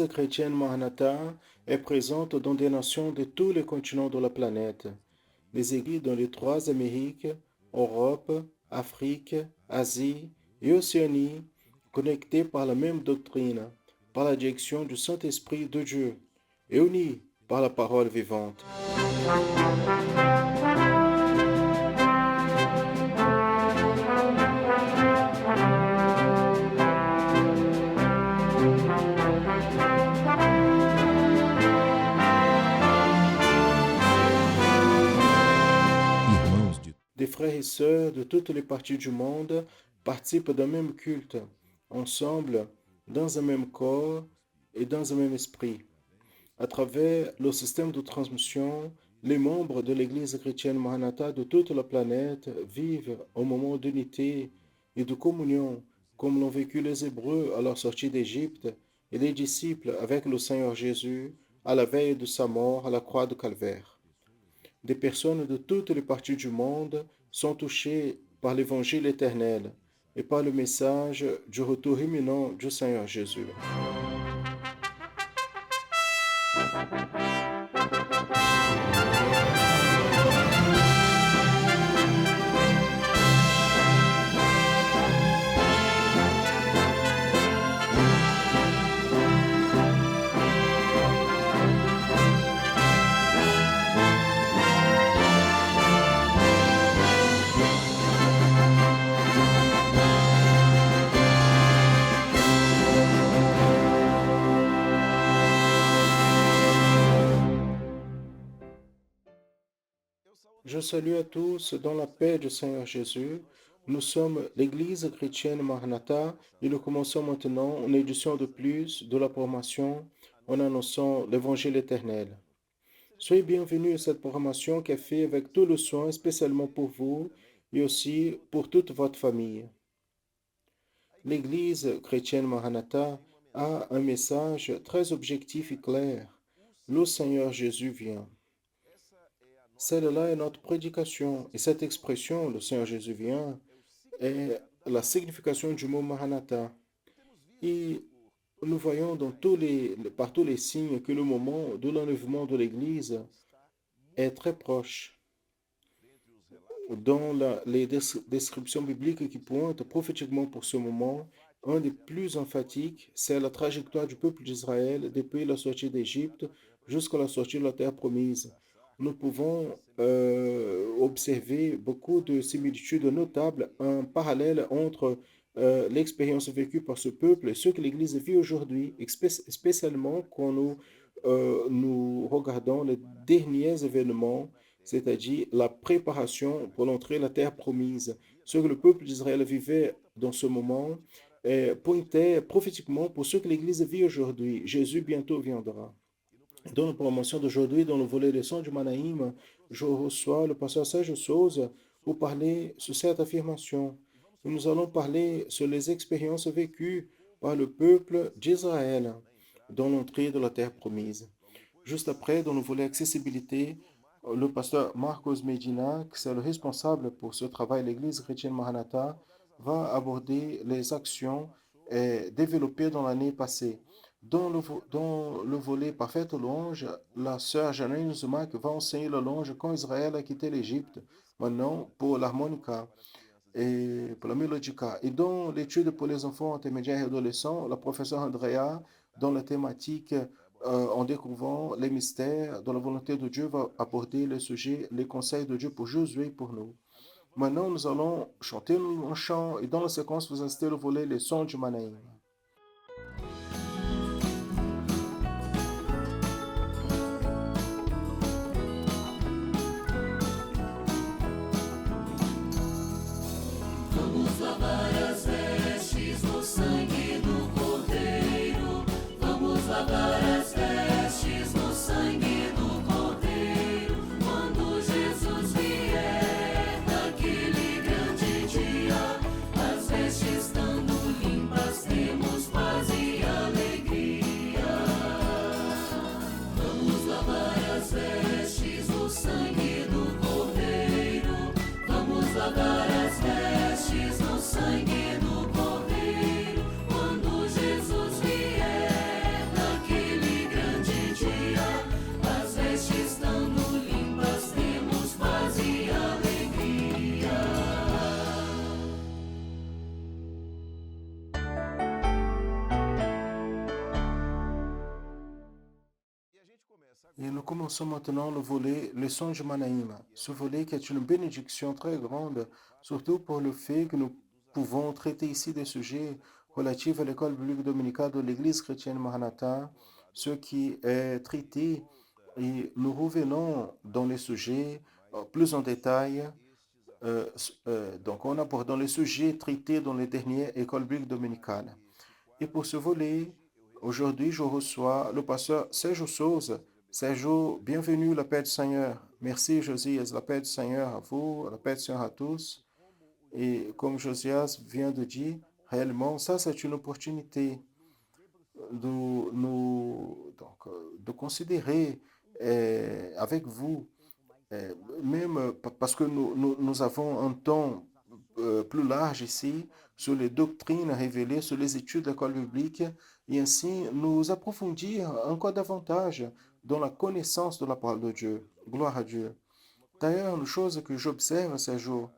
l'Église chrétienne Maranatha est présente dans des nations de tous les continents de la planète. Les églises dans les 3 Amériques, Europe, Afrique, Asie et Océanie, connectées par la même doctrine, par la direction du Saint-Esprit de Dieu et unies par la parole vivante. Des frères et sœurs de toutes les parties du monde participent d'un même culte, ensemble, dans un même corps et dans un même esprit. À travers le système de transmission, les membres de l'Église chrétienne Maranatha de toute la planète vivent un moment d'unité et de communion, comme l'ont vécu les Hébreux à leur sortie d'Égypte et les disciples avec le Seigneur Jésus à la veille de sa mort à la croix de Calvaire. Des personnes de toutes les parties du monde sont touchées par l'évangile éternel et par le message du retour imminent du Seigneur Jésus. Je salue à tous dans la paix du Seigneur Jésus. Nous sommes l'Église chrétienne Maranatha et nous commençons maintenant une édition de plus de la programmation en annonçant l'Évangile éternel. Soyez bienvenus à cette programmation qui est faite avec tout le soin, spécialement pour vous et aussi pour toute votre famille. L'Église chrétienne Maranatha a un message très objectif et clair. Le Seigneur Jésus vient. Celle-là est notre prédication. Et cette expression, le Seigneur Jésus vient, est la signification du mot Maranatha. Et nous voyons par tous les signes que le moment de l'enlèvement de l'Église est très proche. Dans les descriptions bibliques qui pointent prophétiquement pour ce moment, un des plus emphatiques, c'est la trajectoire du peuple d'Israël depuis la sortie d'Égypte jusqu'à la sortie de la terre promise. Nous pouvons observer beaucoup de similitudes notables, un parallèle entre l'expérience vécue par ce peuple et ce que l'Église vit aujourd'hui, spécialement quand nous regardons les derniers événements, c'est-à-dire la préparation pour l'entrée de la terre promise. Ce que le peuple d'Israël vivait dans ce moment pointait prophétiquement pour ce que l'Église vit aujourd'hui. Jésus bientôt viendra. Dans la promotion d'aujourd'hui, dans le volet des sons du Manaïm, je reçois le pasteur Serge Souza pour parler sur cette affirmation. Et nous allons parler sur les expériences vécues par le peuple d'Israël dans l'entrée de la terre promise. Juste après, dans le volet accessibilité, le pasteur Marcos Medina, qui est le responsable pour ce travail, l'Église chrétienne Maranatha, va aborder les actions développées dans l'année passée. Dans le volet Parfaite louange, la sœur Janine Zumak va enseigner la louange quand Israël a quitté l'Égypte, maintenant pour l'harmonica et pour la mélodica. Et dans l'étude pour les enfants intermédiaires et adolescents, la professeure Andrea, dans la thématique en découvrant les mystères de la volonté de Dieu, va aborder le sujet, les conseils de Dieu pour Josué et pour nous. Maintenant, nous allons chanter un chant et dans la séquence, vous assistez le volet Les sons du Manaïm. Estando limpas, temos Et nous commençons maintenant le volet Leçon du Manaïm. Ce volet qui est une bénédiction très grande, surtout pour le fait que nous pouvons traiter ici des sujets relatifs à l'école biblique dominicale de l'Église chrétienne Maranatha, ce qui est traité, et nous revenons dans les sujets plus en détail. Donc, on aborde dans les sujets traités dans les dernières écoles bibliques dominicales. Et pour ce volet, aujourd'hui, je reçois le pasteur Sergio Souza. Sergio, bienvenue, la paix du Seigneur. Merci, Josias, la paix du Seigneur à vous, la paix du Seigneur à tous. Et comme Josias vient de dire, réellement, ça, c'est une opportunité de considérer avec vous, euh, même parce que nous avons un temps plus large ici sur les doctrines révélées, sur les études de l'école biblique, et ainsi nous approfondir encore davantage dans la connaissance de la parole de Dieu. Gloire à Dieu. D'ailleurs, une chose que j'observe ces jours,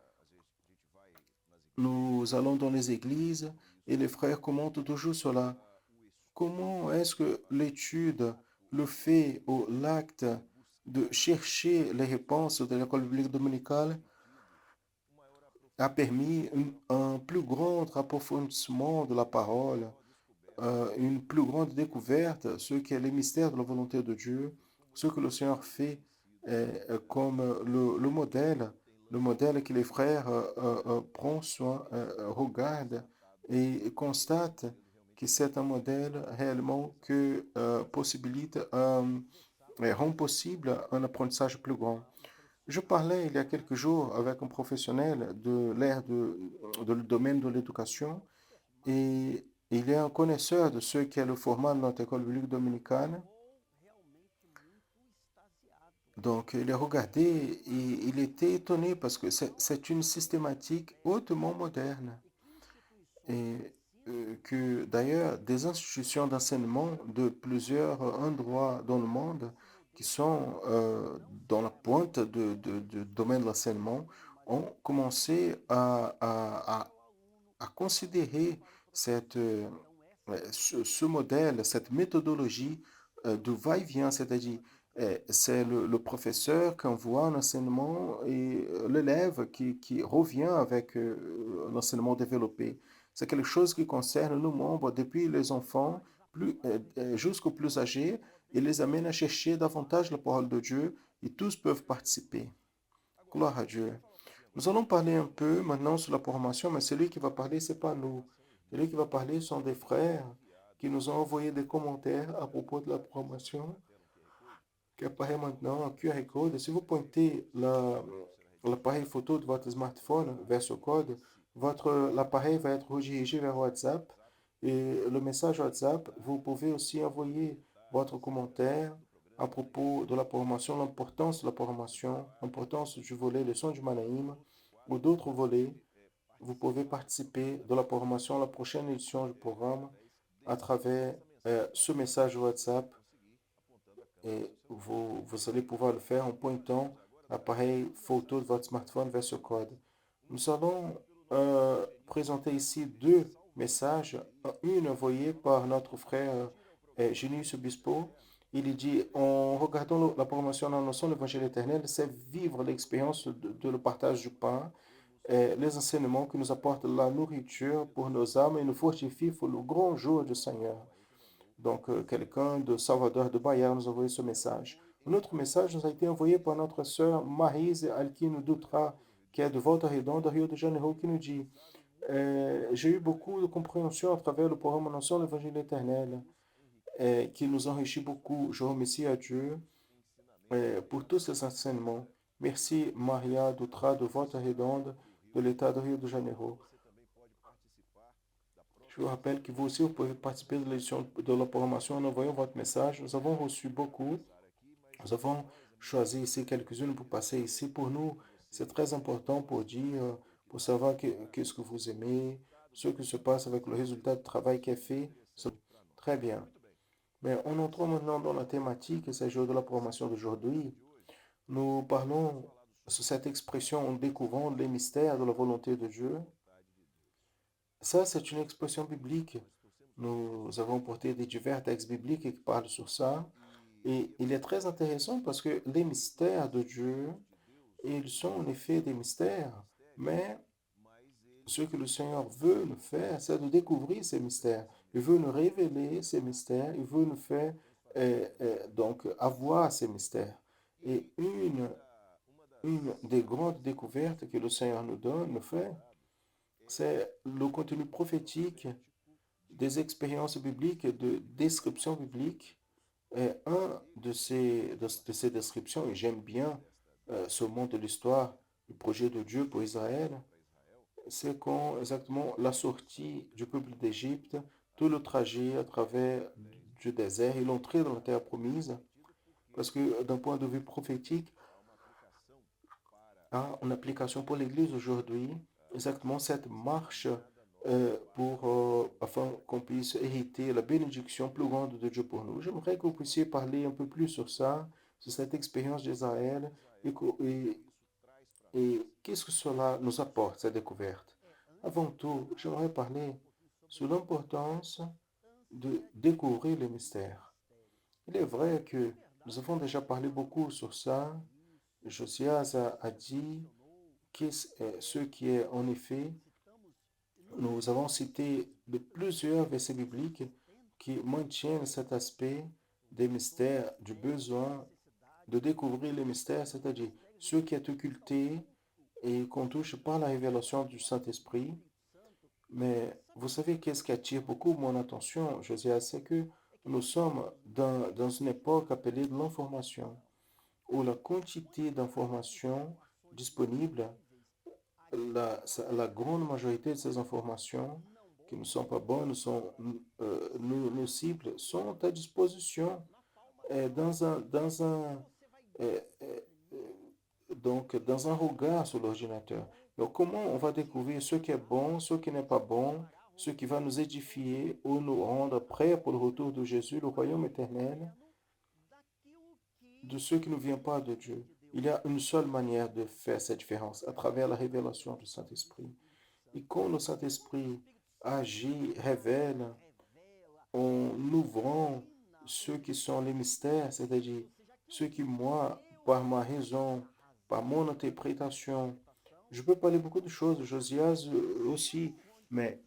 nous allons dans les églises et les frères commentent toujours cela. Comment est-ce que l'étude, le fait ou l'acte de chercher les réponses de l'école biblique dominicale a permis un plus grand approfondissement de la parole, une plus grande découverte, ce qui est les mystères de la volonté de Dieu, ce que le Seigneur fait comme le modèle que les frères prennent soin, regardent et constatent que c'est un modèle réellement que possibilite, rend possible un apprentissage plus grand. Je parlais il y a quelques jours avec un professionnel de l'ère de le domaine de l'éducation et il est un connaisseur de ce qu'est le format de notre école biblique dominicale. Donc, il a regardé et il était étonné parce que c'est une systématique hautement moderne et que d'ailleurs des institutions d'enseignement de plusieurs endroits dans le monde qui sont dans la pointe du domaine de l'enseignement ont commencé à considérer ce modèle, cette méthodologie de va-et-vient, c'est-à-dire c'est le professeur qui envoie un enseignement et l'élève qui revient avec un enseignement développé. C'est quelque chose qui concerne nos membres depuis les enfants jusqu'aux plus âgés et les amène à chercher davantage la parole de Dieu et tous peuvent participer. Gloire à Dieu. Nous allons parler un peu maintenant sur la formation, mais celui qui va parler, ce n'est pas nous. Celui qui va parler sont des frères qui nous ont envoyé des commentaires à propos de la formation qui apparaît maintenant en QR code. Si vous pointez l'appareil photo de votre smartphone vers ce code, l'appareil va être redirigé vers WhatsApp et le message WhatsApp, vous pouvez aussi envoyer votre commentaire à propos de la formation, l'importance de la formation, l'importance du volet leçon du Manaïm ou d'autres volets. Vous pouvez participer de la formation à la prochaine édition du programme à travers ce message WhatsApp et vous allez pouvoir le faire en pointant l'appareil photo de votre smartphone vers ce code. Nous allons présenter ici deux messages. Une envoyée par notre frère Genius Obispo. Il dit, en regardant la promotion en annonçant l'évangile éternel, c'est vivre l'expérience de le partage du pain, les enseignements qui nous apportent la nourriture pour nos âmes et nous fortifient pour le grand jour du Seigneur. Donc, quelqu'un de Salvador de Bahia nous a envoyé ce message. Un autre message nous a été envoyé par notre sœur Marise Alquino Dutra, qui est de Volta Redonda, Rio de Janeiro, qui nous dit j'ai eu beaucoup de compréhension à travers le programme Annonçant l'Évangile éternel, qui nous enrichit beaucoup. Je remercie à Dieu pour tous ces enseignements. Merci Maria Dutra de Volta Redonda, de l'État de Rio de Janeiro. Je vous rappelle que vous aussi, vous pouvez participer de l'édition de la programmation en envoyant votre message. Nous avons reçu beaucoup. Nous avons choisi ici quelques-unes pour passer ici. Pour nous, c'est très important pour dire, pour savoir qu'est-ce que vous aimez, ce qui se passe avec le résultat du travail qui est fait. Très bien. Mais on entre maintenant dans la thématique, c'est le jour de la programmation d'aujourd'hui. Nous parlons sur cette expression en découvrant les mystères de la volonté de Dieu. Ça, c'est une expression biblique. Nous avons porté des divers textes bibliques qui parlent sur ça. Et il est très intéressant parce que les mystères de Dieu, ils sont en effet des mystères, mais ce que le Seigneur veut nous faire, c'est de découvrir ces mystères. Il veut nous révéler ces mystères, il veut nous faire donc avoir ces mystères. Et une des grandes découvertes que le Seigneur nous donne, nous fait, c'est le contenu prophétique des expériences bibliques, de descriptions bibliques. Et un de ces descriptions, et j'aime bien ce monde de l'histoire, le projet de Dieu pour Israël, c'est quand exactement la sortie du peuple d'Égypte, tout le trajet à travers du désert et l'entrée dans la terre promise, parce que d'un point de vue prophétique, a une application pour l'Église aujourd'hui, exactement cette marche afin qu'on puisse hériter la bénédiction plus grande de Dieu pour nous. J'aimerais que vous puissiez parler un peu plus sur ça, sur cette expérience d'Israël et qu'est-ce que cela nous apporte, cette découverte. Avant tout, j'aimerais parler sur l'importance de découvrir le mystère. Il est vrai que nous avons déjà parlé beaucoup sur ça. Josias a dit ce qui est en effet, nous avons cité de plusieurs versets bibliques qui maintiennent cet aspect des mystères, du besoin de découvrir les mystères, c'est-à-dire ce qui est occulté et qu'on touche par la révélation du Saint-Esprit. Mais vous savez qu'est-ce qui attire beaucoup mon attention, Josias, c'est que nous sommes dans une époque appelée de l'information, où la quantité d'informations disponibles, la grande majorité de ces informations qui ne sont pas bonnes, nos cibles sont à disposition dans euh, euh, dans un regard sur l'ordinateur. Donc, comment on va découvrir ce qui est bon, ce qui n'est pas bon, ce qui va nous édifier ou nous rendre prêts pour le retour de Jésus, le royaume éternel, de ce qui ne vient pas de Dieu. Il y a une seule manière de faire cette différence, à travers la révélation du Saint-Esprit. Et quand le Saint-Esprit agit, révèle, en ouvrant ceux qui sont les mystères, c'est-à-dire ceux qui, moi, par ma raison, par mon interprétation, je peux parler beaucoup de choses, Josias aussi, mais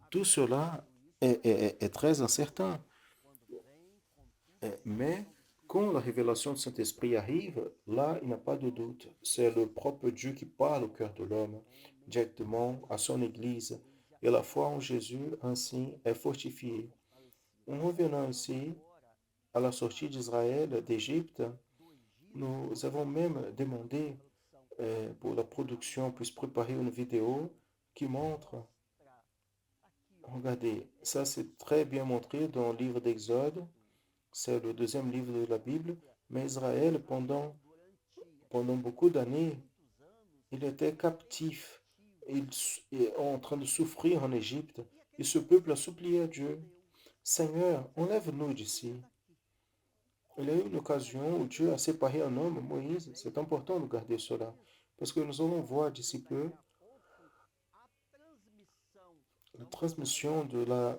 tout cela est très incertain. Mais quand la révélation du Saint-Esprit arrive, là, il n'y a pas de doute. C'est le propre Dieu qui parle au cœur de l'homme, directement à son Église. Et la foi en Jésus, ainsi, est fortifiée. En revenant ici à la sortie d'Israël d'Égypte, nous avons même demandé pour la production puisse préparer une vidéo qui montre, regardez, ça c'est très bien montré dans le livre d'Exode, c'est le deuxième livre de la Bible, mais Israël, pendant beaucoup d'années, il était captif, il est en train de souffrir en Égypte, et ce peuple a supplié à Dieu, Seigneur, enlève-nous d'ici. Il y a eu une occasion où Dieu a séparé un homme, Moïse. C'est important de garder cela. Parce que nous allons voir d'ici peu la transmission de la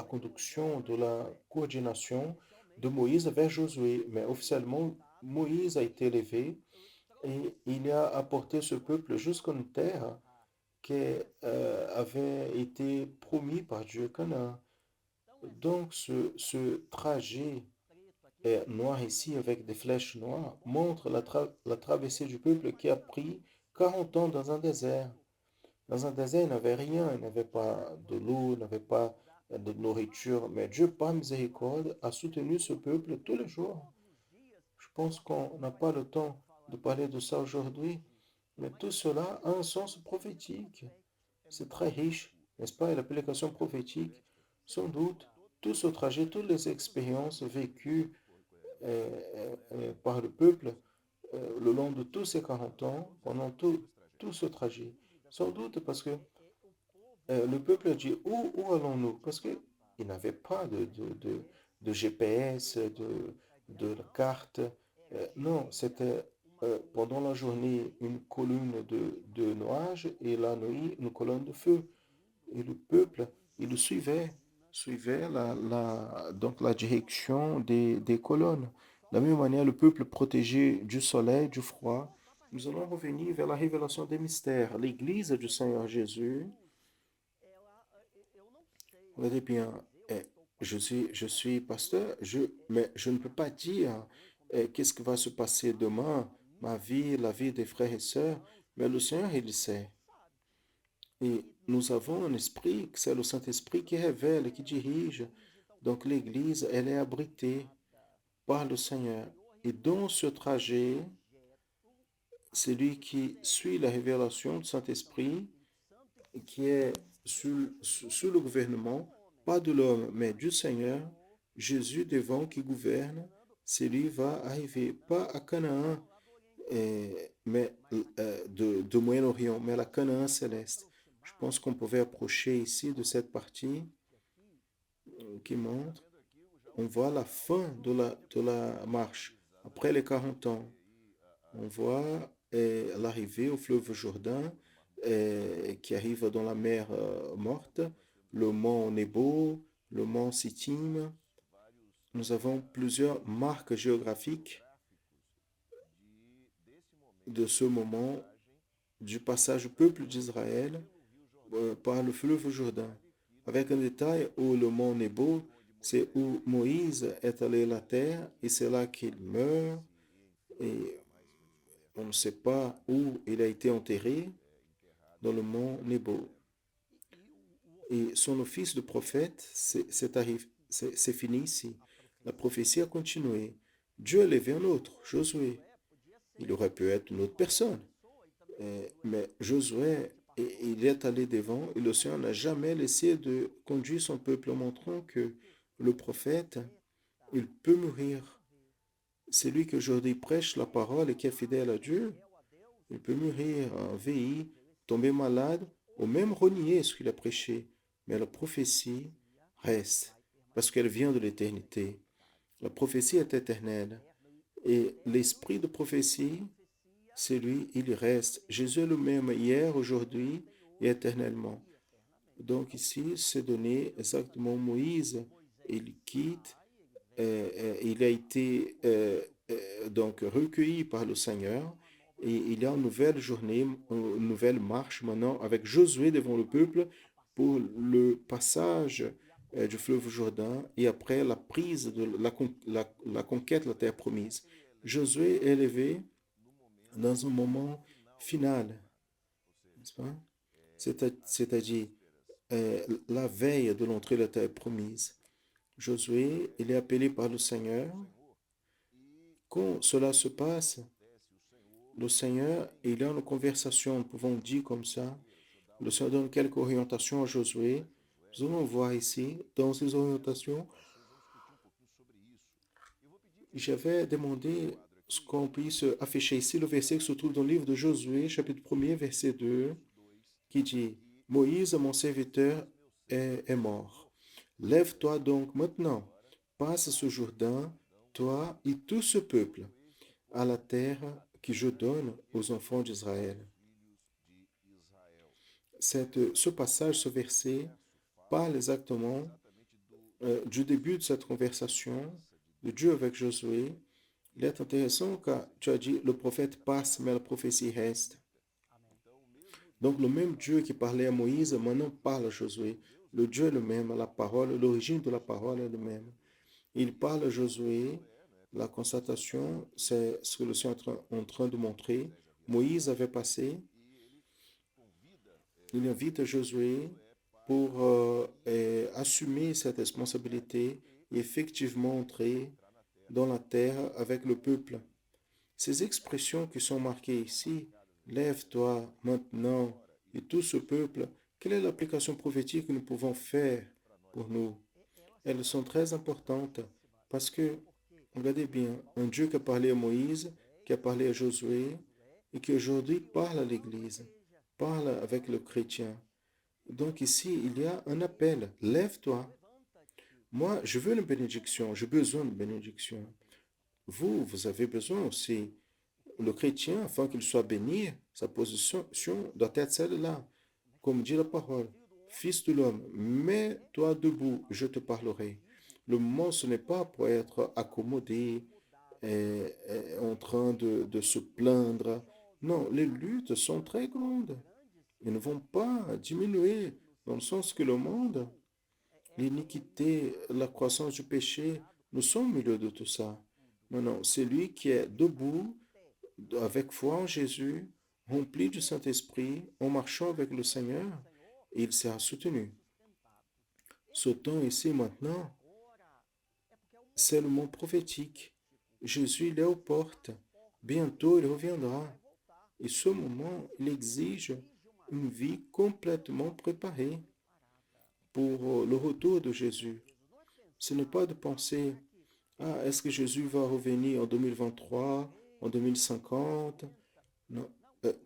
conduction, de la coordination de Moïse vers Josué. Mais officiellement, Moïse a été élevé et il a apporté ce peuple jusqu'à une terre qui avait été promise par Dieu, Canaan. Donc, ce trajet noir ici avec des flèches noires montre la traversée du peuple qui a pris 40 ans dans un désert. Dans un désert, il n'avait rien, il n'avait pas de l'eau, il n'avait pas de nourriture, mais Dieu, par miséricorde, a soutenu ce peuple tous les jours. Je pense qu'on n'a pas le temps de parler de ça aujourd'hui, mais tout cela a un sens prophétique. C'est très riche, n'est-ce pas? Et l'application prophétique, sans doute, tout ce trajet, toutes les expériences vécues par le peuple le long de tous ces 40 ans, pendant tout ce trajet. Sans doute parce que le peuple a dit où allons-nous? Parce qu'il n'avait pas de GPS, de carte. Non, c'était pendant la journée une colonne de nuages et la nuit une colonne de feu. Et le peuple, il le suivait. suivait donc la direction des colonnes. De la même manière, le peuple protégé du soleil, du froid. Nous allons revenir vers la révélation des mystères. L'Église du Seigneur Jésus, regardez bien, eh, je suis pasteur, mais je ne peux pas dire qu'est-ce qui va se passer demain, ma vie, la vie des frères et sœurs, mais le Seigneur, il le sait. Et nous avons un esprit, c'est le Saint-Esprit qui révèle et qui dirige. Donc l'Église, elle est abritée par le Seigneur. Et dans ce trajet, celui qui suit la révélation du Saint-Esprit, qui est sous le gouvernement, pas de l'homme, mais du Seigneur, Jésus devant qui gouverne, celui va arriver, pas à Canaan, mais de Moyen-Orient, mais à la Canaan céleste. Je pense qu'on pouvait approcher ici de cette partie qui montre, on voit la fin de la marche, après les 40 ans. On voit l'arrivée au fleuve Jourdain qui arrive dans la mer morte, le mont Nebo, le mont Sittim. Nous avons plusieurs marques géographiques de ce moment du passage du peuple d'Israël par le fleuve Jourdain, avec un détail où le mont Nebo, c'est où Moïse est allé à la terre et c'est là qu'il meurt et on ne sait pas où il a été enterré, dans le mont Nebo. Et son office de prophète, c'est fini ici. La prophétie a continué. Dieu a élevé un autre, Josué. Il aurait pu être une autre personne. Mais Josué, il est allé devant et le Seigneur n'a jamais laissé de conduire son peuple en montrant que le prophète, il peut mourir. C'est lui qui aujourd'hui prêche la parole et qui est fidèle à Dieu. Il peut mourir en VI, tomber malade ou même renier ce qu'il a prêché. Mais la prophétie reste parce qu'elle vient de l'éternité. La prophétie est éternelle. Et l'esprit de prophétie, c'est lui, il reste. Jésus est le même hier, aujourd'hui et éternellement. Donc ici, c'est donné exactement Moïse. Il quitte, il a été donc recueilli par le Seigneur et il y a une nouvelle journée, une nouvelle marche maintenant avec Josué devant le peuple pour le passage du fleuve Jourdain et après la prise de la conquête de la terre promise. Josué est élevé dans un moment final, n'est-ce pas? C'est-à-dire la veille de l'entrée de la terre promise. Josué, il est appelé par le Seigneur. Quand cela se passe, le Seigneur, il y a une conversation, nous pouvons dire comme ça. Le Seigneur donne quelques orientations à Josué. Nous allons voir ici, dans ces orientations, j'avais demandé ce qu'on puisse afficher ici le verset qui se trouve dans le livre de Josué, chapitre 1er, verset 2, qui dit, Moïse, mon serviteur, est mort. Lève-toi donc maintenant, passe ce Jourdain, toi et tout ce peuple, à la terre que je donne aux enfants d'Israël. Ce passage, ce verset, parle exactement du début de cette conversation de Dieu avec Josué. Il est intéressant car tu as dit le prophète passe, mais la prophétie reste. Donc le même Dieu qui parlait à Moïse maintenant parle à Josué. Le Dieu est le même, la parole, l'origine de la parole est le même. Il parle à Josué. La constatation, c'est ce que le Seigneur est en train de montrer. Moïse avait passé. Il invite Josué pour assumer cette responsabilité et effectivement entrer dans la terre avec le peuple. Ces expressions qui sont marquées ici, lève-toi maintenant et tout ce peuple, quelle est l'application prophétique que nous pouvons faire pour nous? Elles sont très importantes parce que, regardez bien, un Dieu qui a parlé à Moïse, qui a parlé à Josué et qui aujourd'hui parle à l'Église, parle avec le chrétien. Donc ici, il y a un appel, lève-toi. Moi, je veux une bénédiction, j'ai besoin de bénédiction. Vous avez besoin aussi. Le chrétien, afin qu'il soit béni, sa position doit être celle-là, comme dit la parole. Fils de l'homme, mets-toi debout, je te parlerai. Le moment, ce n'est pas pour être accommodé, en train de se plaindre. Non, les luttes sont très grandes. Ils ne vont pas diminuer dans le sens que le monde, l'iniquité, la croissance du péché, nous sommes au milieu de tout ça. Non, non, c'est lui qui est debout, avec foi en Jésus, rempli du Saint-Esprit, en marchant avec le Seigneur, et il sera soutenu. Ce temps ici maintenant, c'est le monde prophétique. Jésus, il est aux portes. Bientôt, il reviendra. Et ce moment, il exige une vie complètement préparée pour le retour de Jésus. Ce n'est pas de penser, ah, est-ce que Jésus va revenir en 2023, en 2050? Non.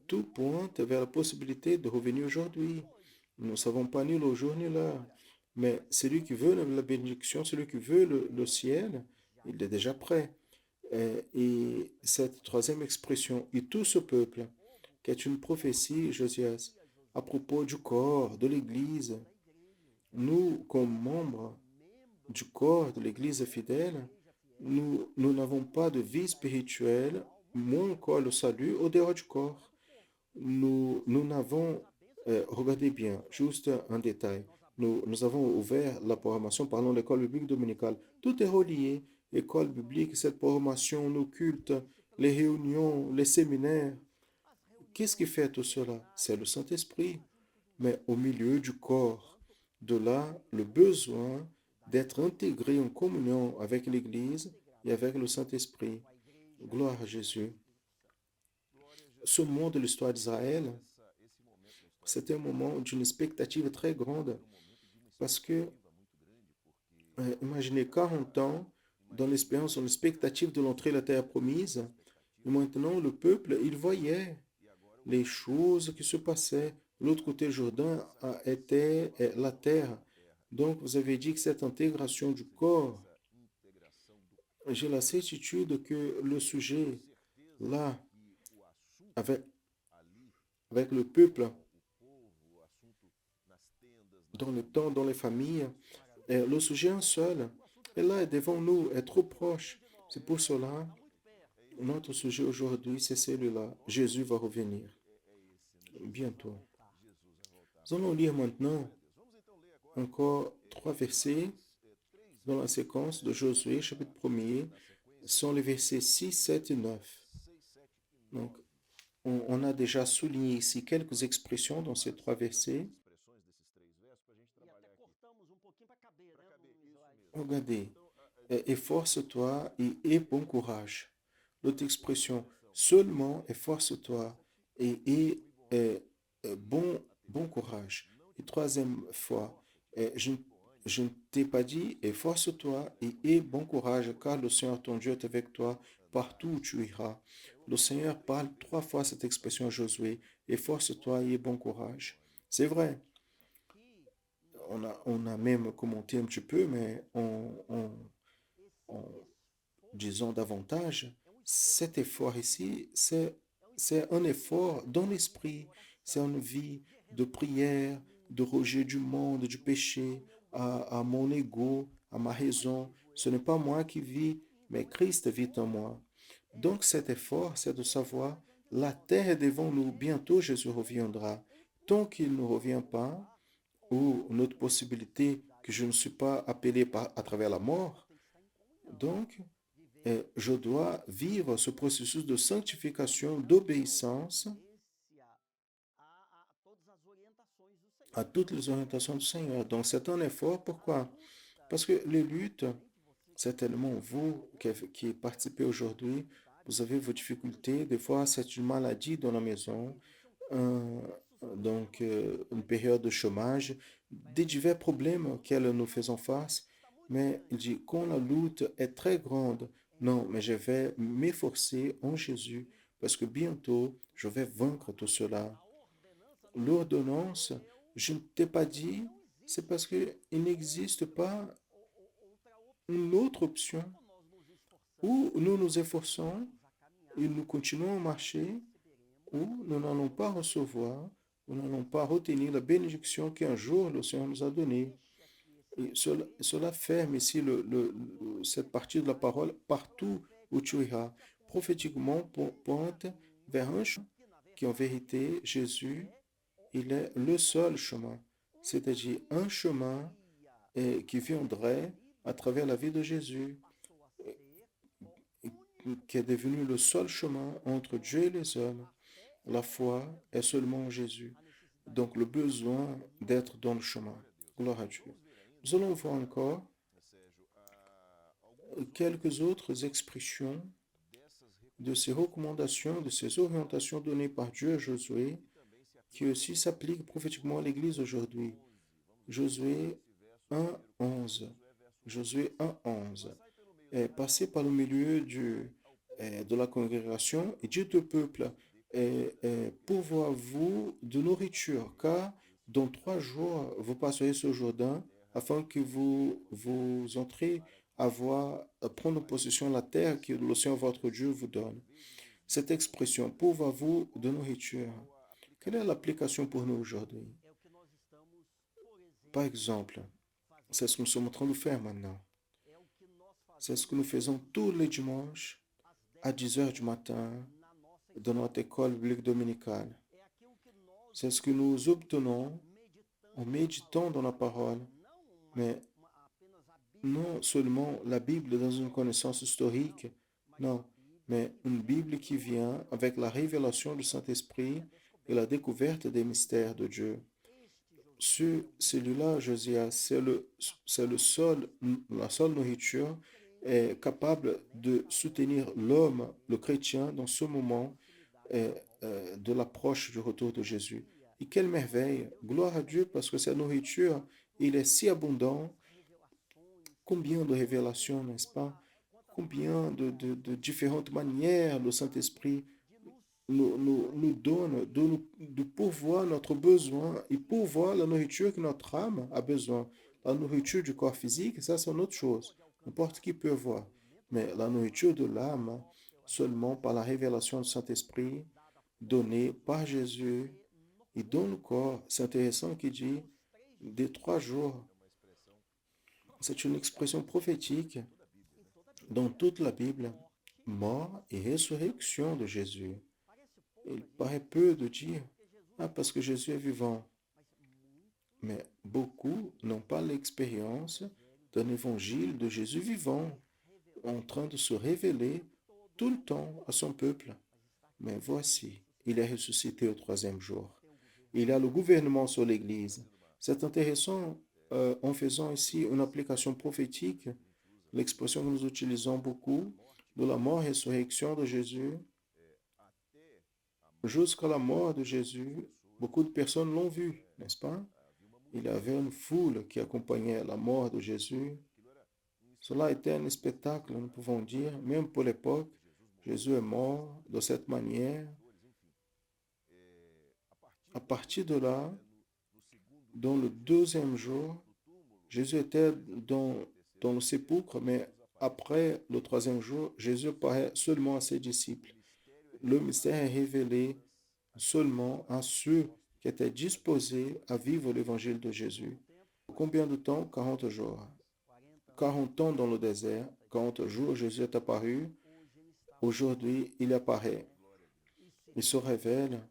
Tout pointe vers la possibilité de revenir aujourd'hui. Nous ne savons pas ni le jour ni l'heure. Mais celui qui veut la bénédiction, celui qui veut le ciel, il est déjà prêt. Et cette troisième expression, et tout ce peuple, qui est une prophétie, Josias, à propos du corps, de l'Église, nous, comme membres du corps de l'Église fidèle, nous n'avons pas de vie spirituelle, moins encore le salut au dehors du corps. Nous n'avons, regardez bien, juste un détail. Nous avons ouvert la programmation, parlons de l'école biblique dominicale. Tout est relié. École biblique, cette programmation, nos cultes, les réunions, les séminaires. Qu'est-ce qui fait tout cela? C'est le Saint-Esprit. Mais au milieu du corps, de là, le besoin d'être intégré en communion avec l'Église et avec le Saint-Esprit. Gloire à Jésus. Ce moment de l'histoire d'Israël, c'était un moment d'une expectative très grande parce que, imaginez 40 ans dans l'espérance, dans l'expectative de l'entrée de la terre promise, et maintenant le peuple, il voyait les choses qui se passaient. L'autre côté du Jourdain était la terre. Donc, vous avez dit que cette intégration du corps, j'ai la certitude que le sujet, là, avec, avec le peuple, dans le temps, dans les familles, le sujet est un seul. Et là, est devant nous, est trop proche. C'est pour cela, notre sujet aujourd'hui, c'est celui-là. Jésus va revenir bientôt. Nous allons lire maintenant encore 3 versets dans la séquence de Josué, chapitre 1er, sont les versets 6, 7 et 9. Donc, on a déjà souligné ici quelques expressions dans ces 3 versets. Regardez, efforce-toi et aie bon courage. L'autre expression, seulement efforce-toi et aie bon courage. Et troisième fois, je ne t'ai pas dit, efforce-toi et aie bon courage, car le Seigneur ton Dieu est avec toi partout où tu iras. Le Seigneur parle 3 fois cette expression à Josué, efforce-toi et aie bon courage. C'est vrai, on a même commenté un petit peu, mais en disant davantage, cet effort ici, c'est un effort dans l'esprit, c'est une vie de prière, de rejet du monde, du péché, à mon ego, à ma raison. Ce n'est pas moi qui vis, mais Christ vit en moi. Donc cet effort, c'est de savoir, la terre est devant nous, bientôt Jésus reviendra. Tant qu'il ne revient pas, ou une autre possibilité que je ne suis pas appelé à travers la mort, donc je dois vivre ce processus de sanctification, d'obéissance à toutes les orientations du Seigneur. Donc c'est un effort. Pourquoi? Parce que les luttes, certainement vous qui participez aujourd'hui, vous avez vos difficultés. Des fois, c'est une maladie dans la maison, un- donc une période de chômage, des divers problèmes auxquels nous faisons face. Mais il dit, quand la lutte est très grande, non, mais je vais m'efforcer en Jésus parce que bientôt, je vais vaincre tout cela. L'ordonnance, je ne t'ai pas dit, c'est parce qu'il n'existe pas une autre option où nous nous efforçons et nous continuons à marcher, où nous n'allons pas recevoir Nous n'allons pas retenir la bénédiction qu'un jour le Seigneur nous a donnée. Et cela ferme ici cette partie de la parole partout où tu iras. Prophétiquement, pointe vers un chemin qui en vérité, Jésus, il est le seul chemin. C'est-à-dire un chemin qui viendrait à travers la vie de Jésus, qui est devenu le seul chemin entre Dieu et les hommes. La foi est seulement en Jésus. Donc le besoin d'être dans le chemin. Gloire à Dieu. Nous allons voir encore quelques autres expressions de ces recommandations, de ces orientations données par Dieu à Josué, qui aussi s'appliquent prophétiquement à l'Église aujourd'hui. Josué 1:11. Josué 1:11. Passez par le milieu de la congrégation et dites au peuple, pourvoyez-vous de nourriture, car dans 3 jours, vous passerez ce Jourdain afin que vous entriez à prendre possession de la terre que le Seigneur votre Dieu vous donne. Cette expression, pourvoyez-vous de nourriture, quelle est l'application pour nous aujourd'hui? Par exemple, c'est ce que nous sommes en train de faire maintenant. C'est ce que nous faisons tous les dimanches à 10 heures du matin dans notre école biblique dominicale. C'est ce que nous obtenons en méditant dans la parole, mais non seulement la Bible dans une connaissance historique, non, mais une Bible qui vient avec la révélation du Saint-Esprit et la découverte des mystères de Dieu. Celui-là, Josias, c'est la seule nourriture capable de soutenir l'homme, le chrétien, dans ce moment de l'approche du retour de Jésus. Et quelle merveille! Gloire à Dieu parce que cette nourriture, il est si abondant. Combien de révélations, n'est-ce pas? Combien de différentes manières le Saint-Esprit nous donne de pourvoir notre besoin et pourvoir la nourriture que notre âme a besoin. La nourriture du corps physique, ça c'est une autre chose. N'importe qui peut voir. Mais la nourriture de l'âme, seulement par la révélation du Saint-Esprit donnée par Jésus et dans le corps. C'est intéressant qu'il dit des 3 jours. C'est une expression prophétique dans toute la Bible. Mort et résurrection de Jésus. Il paraît peu de dire, ah, parce que Jésus est vivant. Mais beaucoup n'ont pas l'expérience d'un évangile de Jésus vivant, en train de se révéler tout le temps à son peuple. Mais voici, il est ressuscité au 3e jour. Il a le gouvernement sur l'Église. C'est intéressant en faisant ici une application prophétique, l'expression que nous utilisons beaucoup de la mort et résurrection de Jésus. Jusqu'à la mort de Jésus, beaucoup de personnes l'ont vu, n'est-ce pas? Il y avait une foule qui accompagnait la mort de Jésus. Cela était un spectacle, nous pouvons dire, même pour l'époque. Jésus est mort de cette manière. À partir de là, dans le 2e jour, Jésus était dans le sépulcre, mais après le 3e jour, Jésus paraît seulement à ses disciples. Le mystère est révélé seulement à ceux qui étaient disposés à vivre l'évangile de Jésus. Combien de temps? 40 jours. 40 ans dans le désert, 40 jours, Jésus est apparu. Aujourd'hui, il apparaît. Il se révèle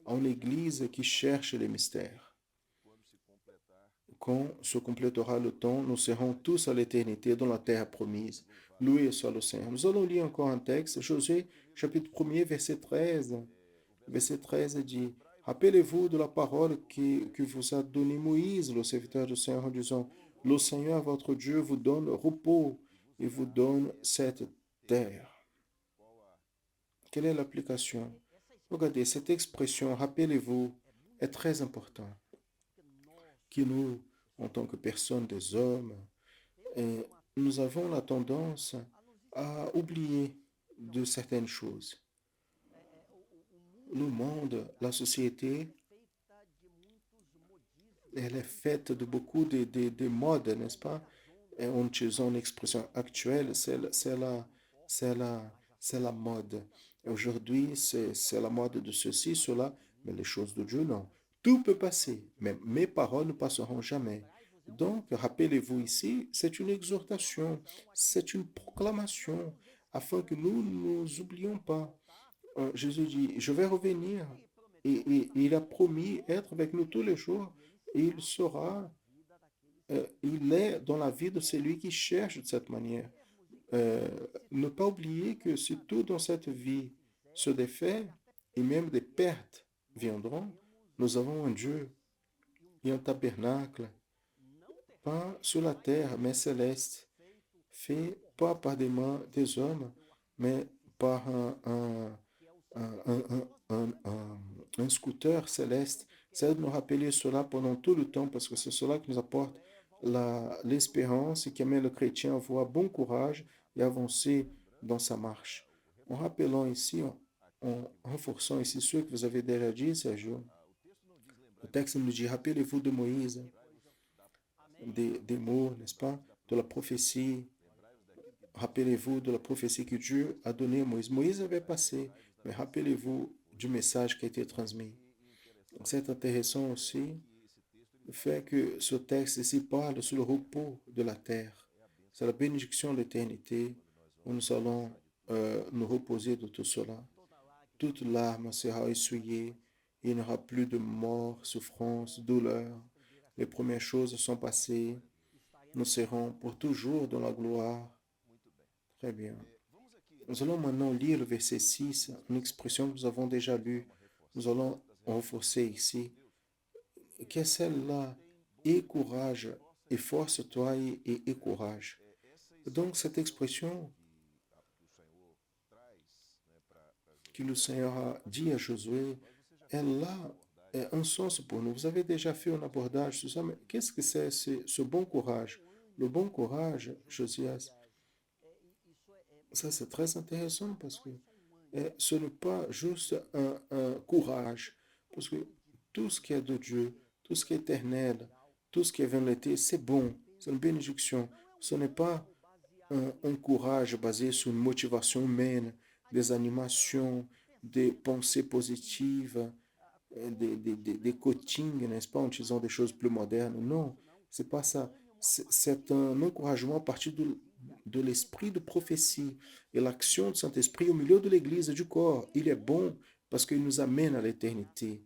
en Église qui cherche les mystères. Quand se complétera le temps, nous serons tous à l'éternité dans la terre promise. Loué soit le Seigneur. Nous allons lire encore un texte, Josué chapitre 1er, verset 13. Verset 13 dit, rappelez-vous de la parole que vous a donnée Moïse, le serviteur du Seigneur, en disant, le Seigneur, votre Dieu, vous donne repos et vous donne cette terre. Quelle est l'application? Regardez, cette expression, rappelez-vous, est très importante. Qui nous, en tant que personnes, des hommes, nous avons la tendance à oublier de certaines choses. Le monde, la société, elle est faite de beaucoup de modes, n'est-ce pas? Et en utilisant une expression actuelle, c'est la mode. Aujourd'hui, c'est la mode de ceci, cela, mais les choses de Dieu, non. Tout peut passer, mais mes paroles ne passeront jamais. Donc, rappelez-vous ici, c'est une exhortation, c'est une proclamation, afin que nous ne nous oublions pas. Jésus dit, je vais revenir. Et il a promis être avec nous tous les jours. Et il sera, il est dans la vie de celui qui cherche de cette manière. Euh, Ne pas oublier que si tout dans cette vie se défait, et même des pertes viendront, nous avons un Dieu et un tabernacle, pas sur la terre, mais céleste, fait pas par des mains des hommes, mais par un scooter céleste. C'est de nous rappeler cela pendant tout le temps, parce que c'est cela qui nous apporte l'espérance et qui amène le chrétien à avoir bon courage et avancer dans sa marche. En rappelant ici, en renforçant ici ce que vous avez déjà dit, Sergio, le texte nous dit, rappelez-vous de Moïse, des mots, n'est-ce pas, de la prophétie. Rappelez-vous de la prophétie que Dieu a donnée à Moïse. Moïse avait passé, mais rappelez-vous du message qui a été transmis. C'est intéressant aussi le fait que ce texte ici parle sur le repos de la terre. C'est la bénédiction de l'éternité où nous allons nous reposer de tout cela. Toute larme sera essuyée. Il n'y aura plus de mort, souffrance, douleur. Les premières choses sont passées. Nous serons pour toujours dans la gloire. Très bien. Nous allons maintenant lire le verset 6, une expression que nous avons déjà lue. Nous allons renforcer ici. Qu'est celle-là? Et courage, et force-toi et courage. Donc cette expression que le Seigneur a dit à Josué, elle a un sens pour nous. Vous avez déjà fait un abordage sur ça, mais qu'est-ce que c'est ce bon courage? Le bon courage, Josias, ça c'est très intéressant parce que ce n'est pas juste un courage, parce que tout ce qui est de Dieu, tout ce qui est éternel, tout ce qui est vanité, c'est bon, c'est une bénédiction. Ce n'est pas un courage basé sur une motivation humaine, des animations, des pensées positives, des coachings, n'est-ce pas, en utilisant des choses plus modernes. Non, c'est pas ça. C'est un encouragement à partir de l'esprit de prophétie et l'action du Saint-Esprit au milieu de l'Église et du corps. Il est bon parce qu'il nous amène à l'éternité.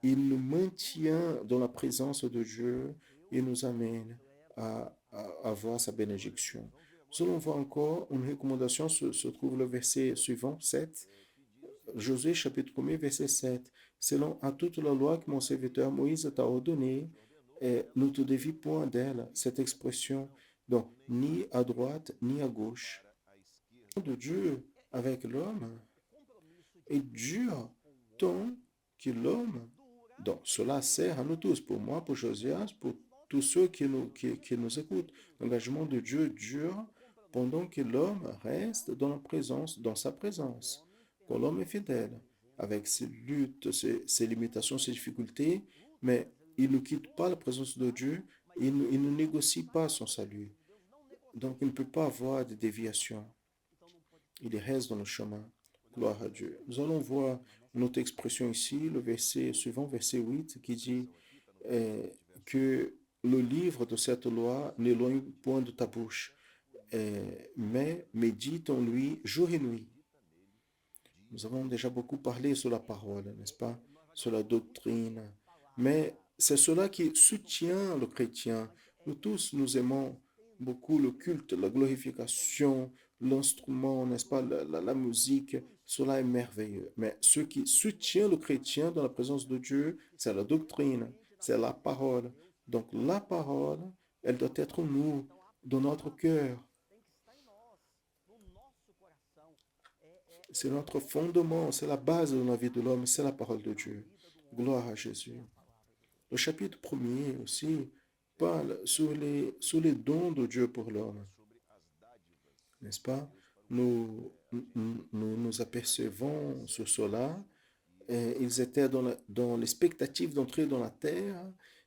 Il nous maintient dans la présence de Dieu et nous amène à avoir sa bénédiction. Nous allons voir encore une recommandation, se trouve le verset suivant, 7. Josué chapitre 1 verset 7. Selon à toute la loi que mon serviteur Moïse t'a ordonnée, ne te dévie point d'elle, cette expression, donc ni à droite ni à gauche. De Dieu avec l'homme est dur tant que l'homme, donc cela sert à nous tous, pour moi, pour Josias, pour tous ceux qui nous écoutent. L'engagement de Dieu dure pendant que l'homme reste dans la présence, dans sa présence. Quand l'homme est fidèle, avec ses luttes, ses limitations, ses difficultés, mais il ne quitte pas la présence de Dieu, il ne négocie pas son salut. Donc il ne peut pas avoir de déviation. Il reste dans le chemin. Gloire à Dieu. Nous allons voir une autre expression ici, le verset suivant, verset 8, qui dit que le livre de cette loi n'éloigne point de ta bouche, mais médite en lui jour et nuit. Nous avons déjà beaucoup parlé sur la parole, n'est-ce pas? Sur la doctrine. Mais c'est cela qui soutient le chrétien. Nous tous, nous aimons beaucoup le culte, la glorification, l'instrument, n'est-ce pas? La musique. Cela est merveilleux. Mais ce qui soutient le chrétien dans la présence de Dieu, c'est la doctrine, c'est la parole. Donc la parole, elle doit être nous, dans notre cœur. C'est notre fondement, c'est la base de la vie de l'homme, c'est la parole de Dieu. Gloire à Jésus. Le chapitre premier aussi parle sur les dons de Dieu pour l'homme. N'est-ce pas? Nous apercevons sur cela. Ils étaient dans l'expectative d'entrer dans la terre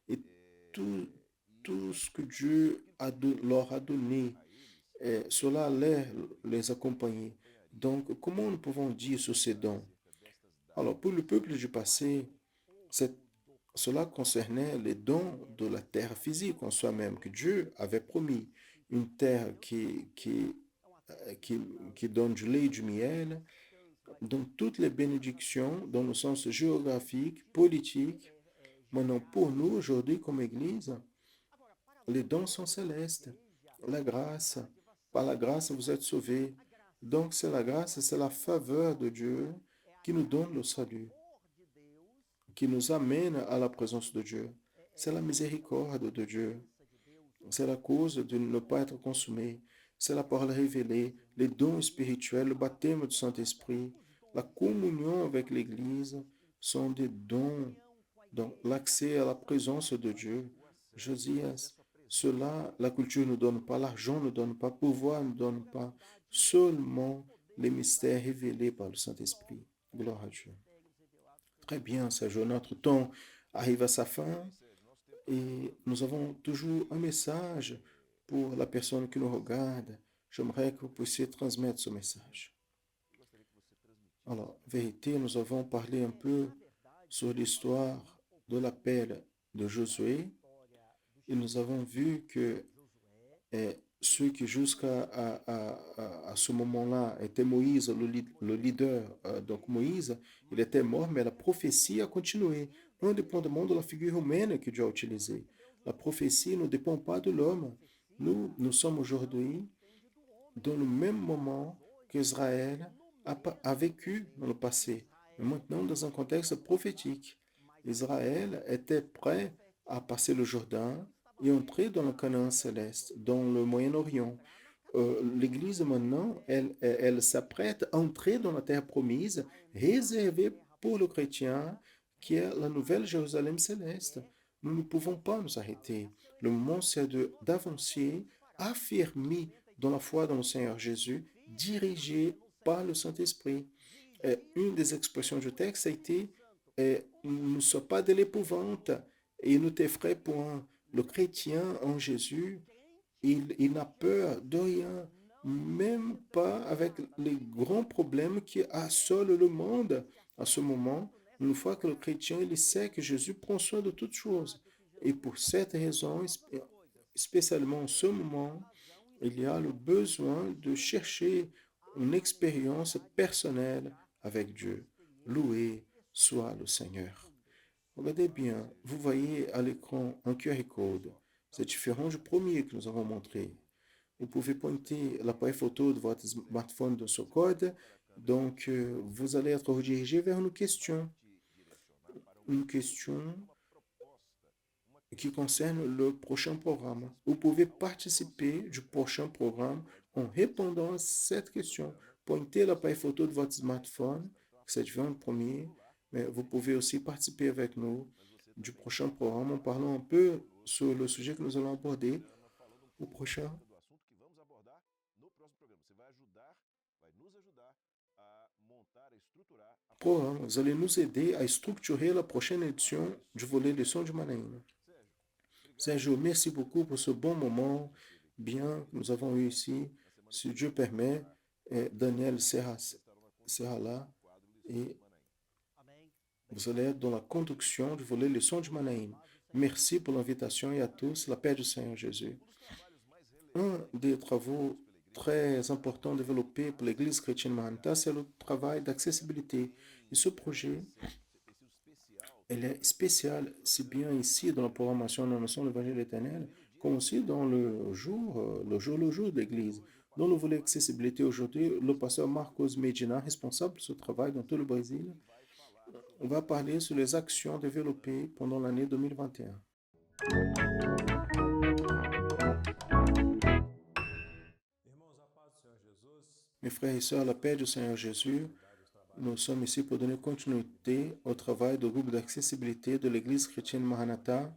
et tout, tout ce que Dieu leur a donné, cela allait les accompagner. Donc, comment nous pouvons dire sur ces dons? Alors, pour le peuple du passé, Cela concernait les dons de la terre physique en soi-même, que Dieu avait promis. Une terre qui, qui donne du lait et du miel. Donc, toutes les bénédictions, dans le sens géographique, politique. Maintenant, pour nous, aujourd'hui, comme Église, les dons sont célestes. La grâce, par la grâce, vous êtes sauvés. Donc, c'est la grâce, c'est la faveur de Dieu qui nous donne le salut, qui nous amène à la présence de Dieu. C'est la miséricorde de Dieu. C'est la cause de ne pas être consumé. C'est la parole révélée, les dons spirituels, le baptême du Saint-Esprit, la communion avec l'Église sont des dons. Donc, l'accès à la présence de Dieu. Josias, cela, la culture ne donne pas, l'argent ne donne pas, le pouvoir ne donne pas, seulement les mystères révélés par le Saint-Esprit. Gloire à Dieu. Très bien, Sergio, notre temps arrive à sa fin. Et nous avons toujours un message pour la personne qui nous regarde. J'aimerais que vous puissiez transmettre ce message. Alors, vérité, nous avons parlé un peu sur l'histoire de l'appel de Josué et nous avons vu que ceux qui jusqu'à à ce moment-là étaient Moïse, le leader. Donc Moïse, il était mort, mais la prophétie a continué, indépendamment de la figure humaine que Dieu a utilisée. La prophétie ne dépend pas de l'homme. Nous sommes aujourd'hui dans le même moment qu'Israël a vécu dans le passé, mais maintenant dans un contexte prophétique. Israël était prêt à passer le Jourdain et entrer dans le Canaan céleste, dans le Moyen-Orient. L'Église maintenant, elle s'apprête à entrer dans la terre promise, réservée pour le chrétien, qui est la nouvelle Jérusalem céleste. Nous ne pouvons pas nous arrêter. Le moment, c'est d'avancer, affirmer dans la foi dans le Seigneur Jésus, dirigé par le Saint-Esprit. Une des expressions du texte a été ne sois pas de l'épouvante et ne t'effraie point. Le chrétien en Jésus, il n'a peur de rien, même pas avec les grands problèmes qui assolent le monde à ce moment. Une fois que le chrétien il sait que Jésus prend soin de toutes choses. Et pour cette raison, spécialement en ce moment, il y a le besoin de chercher une expérience personnelle avec Dieu. Loué soit le Seigneur. Regardez bien, vous voyez à l'écran un QR code. C'est différent du premier que nous avons montré. Vous pouvez pointer l'appareil photo de votre smartphone de ce code. Donc, vous allez être redirigé vers une question. Une question qui concerne le prochain programme. Vous pouvez participer du prochain programme en répondant à cette question. Pointez l'appareil photo de votre smartphone, c'est le premier, mais vous pouvez aussi participer avec nous du prochain programme en parlant un peu sur le sujet que nous allons aborder au prochain programme. Vous allez nous aider à structurer la prochaine édition du volet leçon du Manaïm. Sergio, merci beaucoup pour ce bon moment bien que nous avons eu ici. Si Dieu permet, Daniel sera là et vous allez être dans la conduction du volet leçon du Manaïm. Merci pour l'invitation et à tous la paix du Seigneur Jésus. Un des travaux très importants développés pour l'Église chrétienne Maranatha, c'est le travail d'accessibilité. Et ce projet, elle est spéciale, si bien ici dans la programmation de l'annonçant l'évangile éternel, comme aussi dans le jour de l'Église. Dans le volet accessibilité aujourd'hui, le pasteur Marcos Medina, responsable de ce travail dans tout le Brésil, va parler sur les actions développées pendant l'année 2021. Mes frères et sœurs, la paix du Seigneur Jésus, nous sommes ici pour donner continuité au travail du groupe d'accessibilité de l'Église chrétienne Maranatha.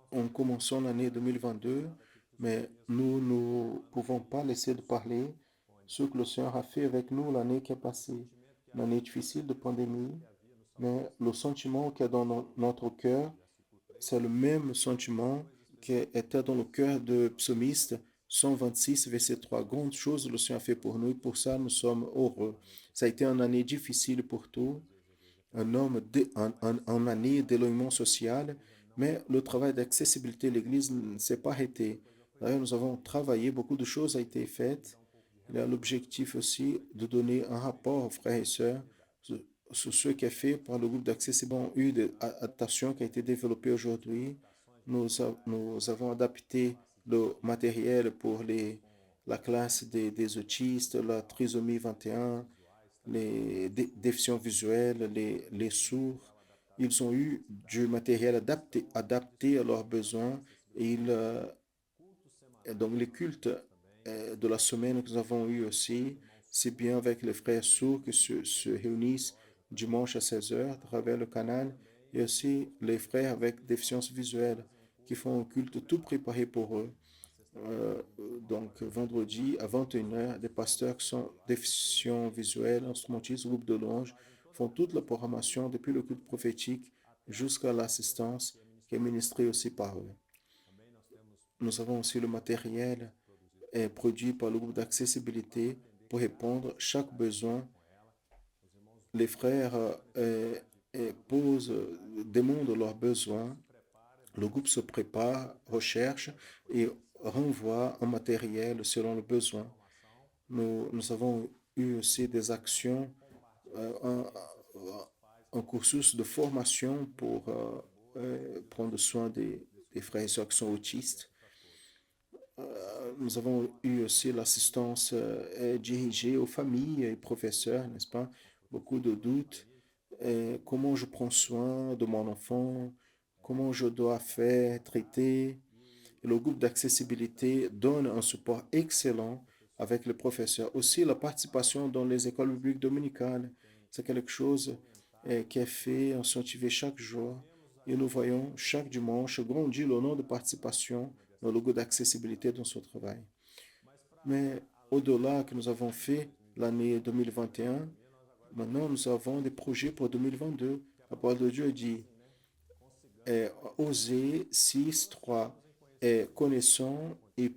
En commençant l'année 2022, mais nous ne pouvons pas laisser de parler ce que le Seigneur a fait avec nous l'année qui est passée. Une année difficile de pandémie, mais le sentiment qui est dans notre cœur, c'est le même sentiment qui était dans le cœur de psalmiste 126, verset 3. Grandes choses le Seigneur a fait pour nous et pour ça nous sommes heureux. Ça a été une année difficile pour tous. en année d'éloignement social, mais le travail d'accessibilité de l'Église ne s'est pas arrêté. D'ailleurs, nous avons travaillé, beaucoup de choses ont été faites. Il y a l'objectif aussi de donner un rapport aux frères et sœurs sur ce qui est fait par le groupe d'accessibilité. Nous avons eu des adaptations qui ont été développées aujourd'hui. Nous avons adapté le matériel pour la classe des autistes, la trisomie 21, les déficients visuels, les sourds. Ils ont eu du matériel adapté à leurs besoins et donc les cultes de la semaine que nous avons eu aussi, c'est bien avec les frères sourds qui se réunissent dimanche à 16 heures à travers le canal et aussi les frères avec déficience visuelle qui font un culte tout préparé pour eux. Donc vendredi à 21 heures, des pasteurs qui sont déficients visuels, instrumentistes, groupe de louanges, font toute la programmation depuis le culte prophétique jusqu'à l'assistance qui est ministrée aussi par eux. Nous avons aussi le matériel produit par le groupe d'accessibilité pour répondre à chaque besoin. Les frères demandent leurs besoins. Le groupe se prépare, recherche et renvoie un matériel selon le besoin. Nous avons eu aussi des actions, un, un cursus de formation pour prendre soin des frères et sœurs qui sont autistes. Nous avons eu aussi l'assistance dirigée aux familles et professeurs, n'est-ce pas? Beaucoup de doutes. Comment je prends soin de mon enfant? Comment je dois faire, traiter? Et le groupe d'accessibilité donne un support excellent avec les professeurs. Aussi, la participation dans les écoles bibliques dominicales, c'est quelque chose qui est fait en scientifique chaque jour. Et nous voyons chaque dimanche grandir le nombre de participation dans le groupe d'accessibilité dans ce travail. Mais au-delà que nous avons fait l'année 2021, maintenant nous avons des projets pour 2022. La parole de Dieu dit, Osée 6, 3, connaissons et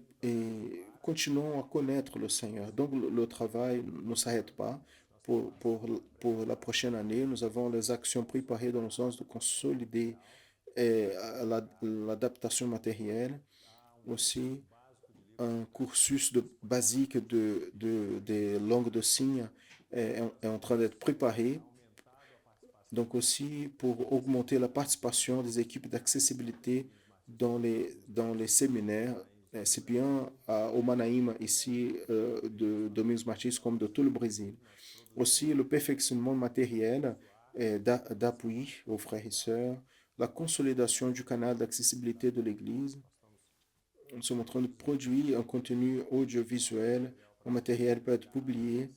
continuons à connaître le Seigneur. Donc le travail ne s'arrête pas. Pour la prochaine année, nous avons les actions préparées dans le sens de consolider l'adaptation matérielle, aussi un cursus basique des langues de signes est en train d'être préparé. Donc aussi pour augmenter la participation des équipes d'accessibilité dans les séminaires, c'est bien au Manaïm ici de Domingos Martins comme de tout le Brésil. Aussi le perfectionnement matériel d'appui aux frères et sœurs, la consolidation du canal d'accessibilité de l'Église. Nous sommes en train de produire un contenu audiovisuel, un matériel peut être publié,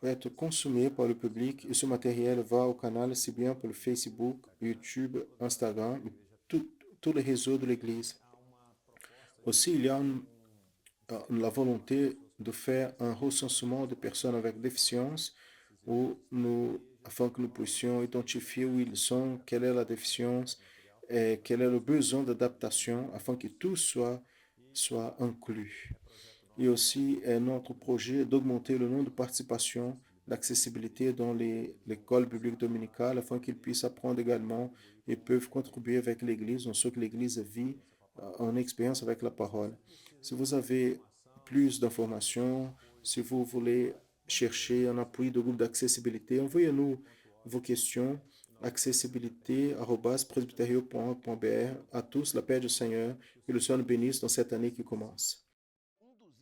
peut être consommé par le public et ce matériel va au canal, c'est bien pour le Facebook, YouTube, Instagram, tous les réseaux de l'Église. Aussi, il y a la volonté de faire un recensement de personnes avec déficience afin que nous puissions identifier où ils sont, quelle est la déficience et quel est le besoin d'adaptation afin que tout soit inclus. Et aussi, notre projet d'augmenter le nombre de participations d'accessibilité dans l'école biblique dominicale afin qu'ils puissent apprendre également et peuvent contribuer avec l'Église dans ce que l'Église vit en expérience avec la parole. Si vous avez plus d'informations, si vous voulez chercher un appui de groupe d'accessibilité, envoyez-nous vos questions accessibilité@presbyterio.org.br. À tous, la paix du Seigneur et le Seigneur nous bénisse dans cette année qui commence.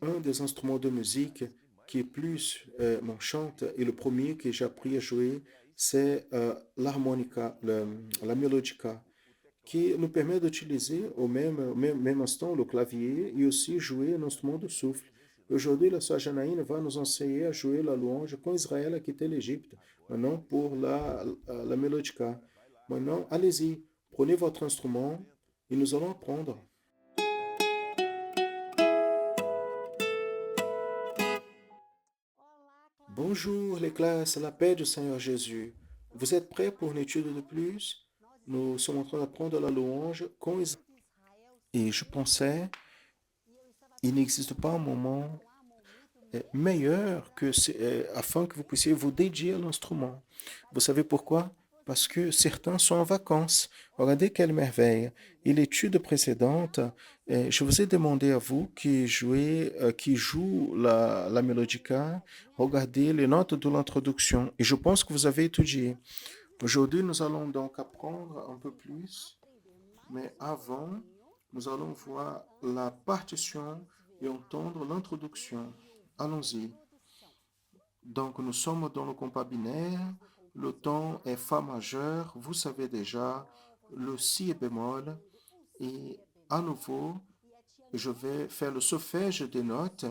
Un des instruments de musique qui est plus m'enchante et le premier que j'ai appris à jouer, c'est l'harmonica, la mélodica, qui nous permet d'utiliser même instant le clavier et aussi jouer un instrument de souffle. Aujourd'hui, la sœur Janaïne va nous enseigner à jouer la louange quand Israël a quitté l'Égypte. Maintenant, pour la mélodica. Maintenant, allez-y, prenez votre instrument et nous allons apprendre. Bonjour les classes, la paix du Seigneur Jésus. Vous êtes prêts pour une étude de plus? Nous sommes en train d'apprendre la louange quand Israël. Et je pensais, il n'existe pas un moment meilleur afin que vous puissiez vous dédier à l'instrument. Vous savez pourquoi? Parce que certains sont en vacances. Regardez quelle merveille. Et l'étude précédente, je vous ai demandé à vous qui joue la mélodica, regardez les notes de l'introduction. Et je pense que vous avez étudié. Aujourd'hui, nous allons donc apprendre un peu plus, mais avant, nous allons voir la partition et entendre l'introduction. Allons-y. Donc, nous sommes dans le compas binaire. Le ton est Fa majeur. Vous savez déjà, le Si est bémol. Et à nouveau, je vais faire le solfège des notes.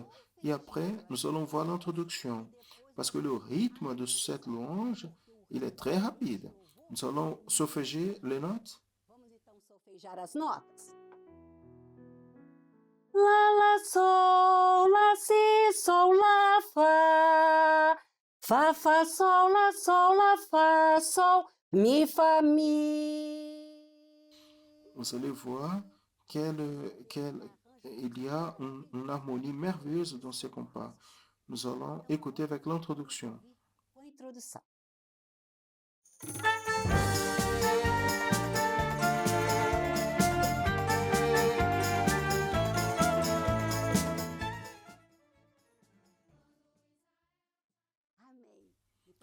Et après, nous allons voir l'introduction. Parce que le rythme de cette louange, il est très rapide. Nous allons solféger les notes. Vamos então solfejar as notas. Lá, lá, sol, lá, si, sol, lá, fá. Fá, fá, sol, lá, fá, sol, mi, fá, mi. Vous allez voir il y a une harmonie merveilleuse dans ces compas. Nous allons écouter avec l'introduction. Com a introdução.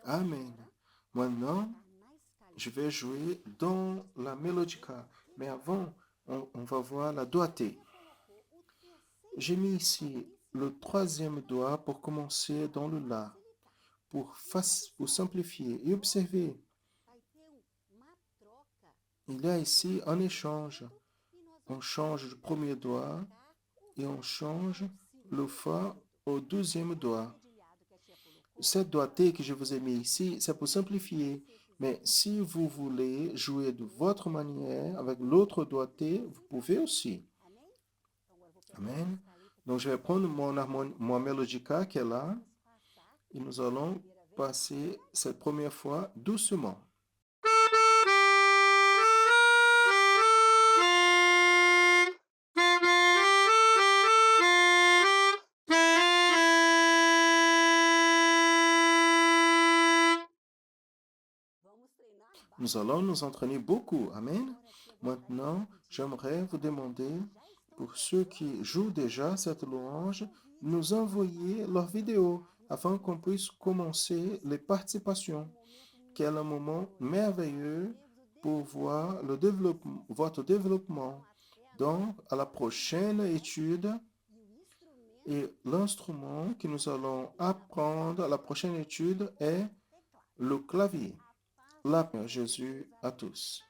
Amém. Amen. Maintenant, je vais jouer dans la mélodica. Mais avant, on va voir la doigté. J'ai mis ici le troisième doigt pour commencer dans le La, pour simplifier. Et observez, Vai ter uma troca. il y a ici un échange. On change le premier doigt et on change le Fa au deuxième doigt. Cette doigté que je vous ai mis ici, c'est pour simplifier. Mais si vous voulez jouer de votre manière avec l'autre doigté, vous pouvez aussi. Amen. Donc, je vais prendre mon mélodica qui est là et nous allons passer cette première fois doucement. Nous allons nous entraîner beaucoup. Amen. Maintenant, j'aimerais vous demander, pour ceux qui jouent déjà cette louange, nous envoyer leur vidéo afin qu'on puisse commencer les participations. Quel un moment merveilleux pour voir votre développement. Donc, à la prochaine étude, et l'instrument que nous allons apprendre à la prochaine étude est le clavier. La paix à Jésus à tous.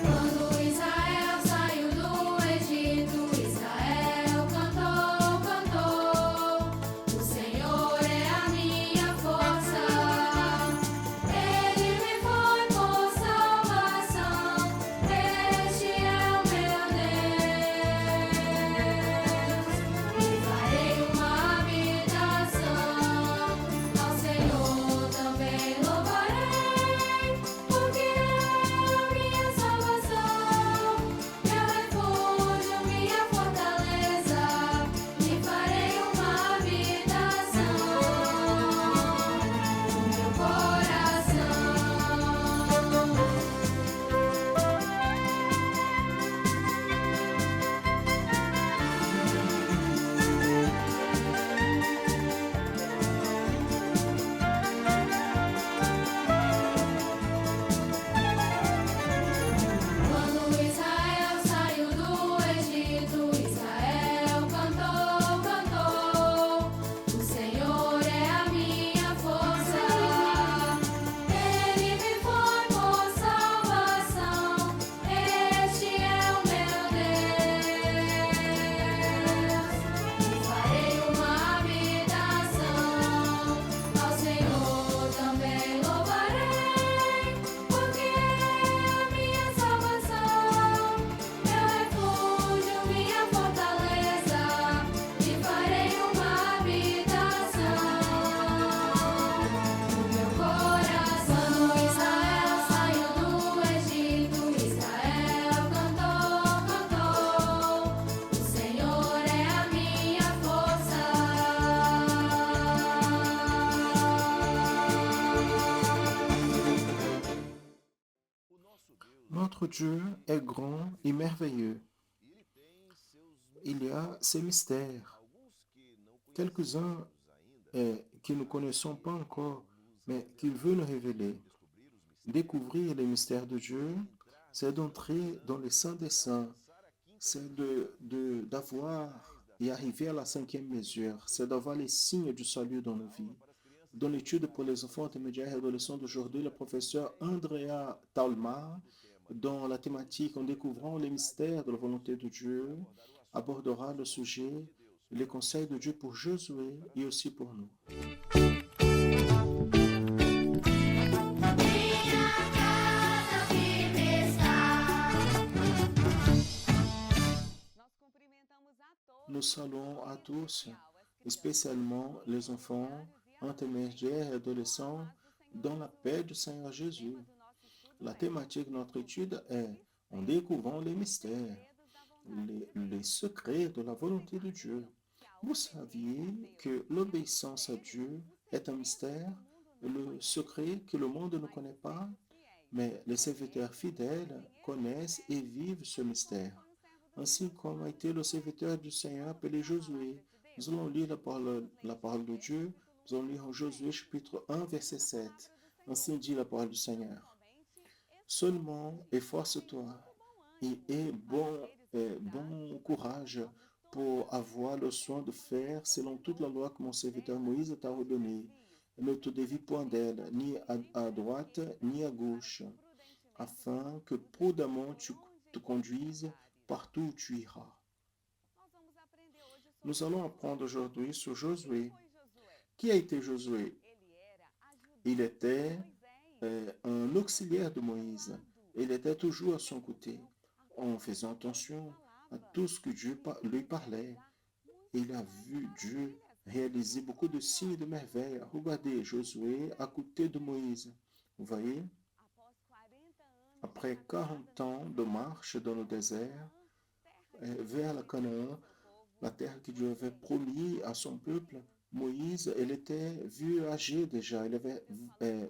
Quando Israel saiu do Egito, Israel cantou, cantou. O Senhor é a minha força. Ele me foi por salvação. Este é o meu Deus. Notre Dieu est grand et merveilleux. Il y a ces mystères, quelques-uns que nous ne connaissons pas encore, mais qu'il veut nous révéler. Découvrir les mystères de Dieu, c'est d'entrer dans les saints des saints, c'est d'avoir et arriver à la cinquième mesure, c'est d'avoir les signes du salut dans nos vies. Dans l'étude pour les enfants intermédiaires et adolescents d'aujourd'hui, le professeur Andrea Talma, dans la thématique En découvrant les mystères de la volonté de Dieu, abordera le sujet les conseils de Dieu pour Josué et aussi pour nous. Minha casa firme está. Nous saluons à tous, spécialement les enfants intermédiaires et adolescents, dans la paix du Seigneur Jésus. La thématique de notre étude est En découvrant les mystères, les secrets de la volonté de Dieu. Vous saviez que l'obéissance à Dieu est un mystère, le secret que le monde ne connaît pas, mais les serviteurs fidèles connaissent et vivent ce mystère. Ainsi comme a été le serviteur du Seigneur appelé Josué. Nous allons lire la parole de Dieu. Nous allons lire en Josué chapitre 1, verset 7. Ainsi dit la parole du Seigneur. Seulement efforce-toi et aie bon courage pour avoir le soin de faire selon toute la loi que mon serviteur Moïse t'a ordonnée. Ne te dévie point d'elle, ni à droite, ni à gauche, afin que prudemment tu te conduises partout où tu iras. Nous allons apprendre aujourd'hui sur Josué. Qui a été Josué? Il était un auxiliaire de Moïse. Il était toujours à son côté, en faisant attention à tout ce que Dieu lui parlait. Il a vu Dieu réaliser beaucoup de signes et de merveilles. Regardez Josué à côté de Moïse. Vous voyez? Après 40 ans de marche dans le désert, vers la Canaan, la terre que Dieu avait promis à son peuple, Moïse, il était vieux âgé déjà, il avait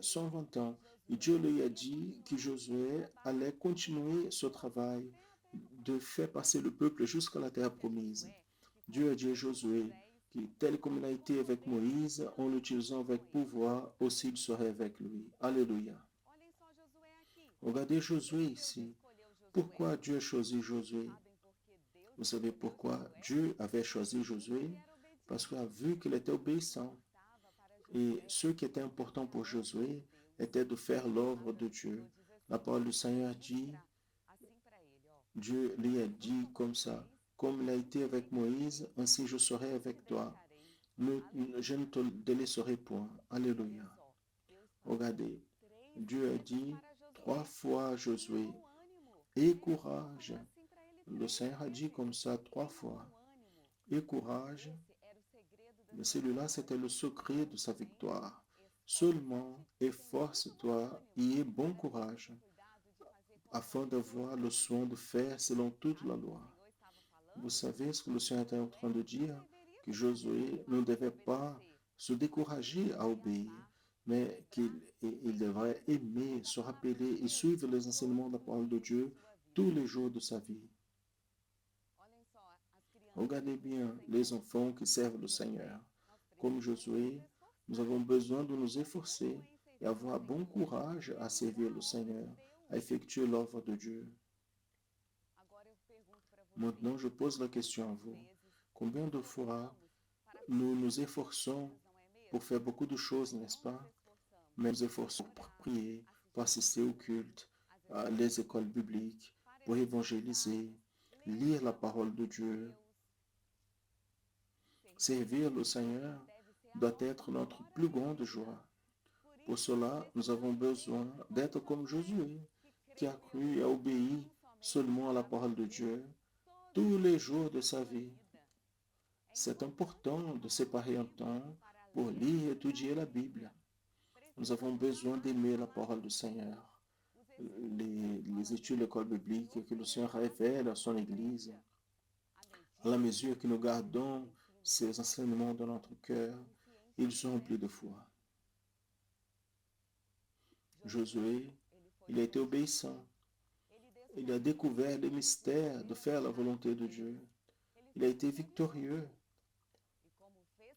120 ans. Et Dieu lui a dit que Josué allait continuer ce travail de faire passer le peuple jusqu'à la terre promise. Dieu a dit à Josué que tel comme il a été avec Moïse, en l'utilisant avec pouvoir, aussi il serait avec lui. Alléluia. Regardez Josué ici. Pourquoi Dieu a choisi Josué? Vous savez pourquoi Dieu avait choisi Josué? Parce qu'il a vu qu'il était obéissant. Et ce qui était important pour Josué était de faire l'œuvre de Dieu. La parole du Seigneur dit, Dieu lui a dit comme ça, comme il a été avec Moïse, ainsi je serai avec toi. Je ne te délaisserai point. Alléluia. Regardez, Dieu a dit 3 fois à Josué, aie courage. Le Seigneur a dit comme ça 3 fois, aie courage. Mais celui-là, c'était le secret de sa victoire. Seulement, efforce-toi et aie bon courage, afin d'avoir le soin de faire selon toute la loi. Vous savez ce que le Seigneur était en train de dire? Que Josué ne devait pas se décourager à obéir, mais qu'il devrait aimer, se rappeler et suivre les enseignements de la parole de Dieu tous les jours de sa vie. Regardez bien les enfants qui servent le Seigneur. Comme Josué, nous avons besoin de nous efforcer et avoir bon courage à servir le Seigneur, à effectuer l'œuvre de Dieu. Maintenant, je pose la question à vous. Combien de fois nous nous efforçons pour faire beaucoup de choses, n'est-ce pas? Mais nous efforçons pour prier, pour assister au culte, à les écoles bibliques, pour évangéliser, lire la parole de Dieu. Servir le Seigneur doit être notre plus grande joie. Pour cela, nous avons besoin d'être comme Josué, qui a cru et a obéi seulement à la parole de Dieu tous les jours de sa vie. C'est important de séparer un temps pour lire et étudier la Bible. Nous avons besoin d'aimer la parole du Seigneur. Les études de l'école biblique que le Seigneur révèle à son Église, à la mesure que nous gardons ces enseignements dans notre cœur, ils sont remplis de foi. Josué, il a été obéissant. Il a découvert les mystères de faire la volonté de Dieu. Il a été victorieux.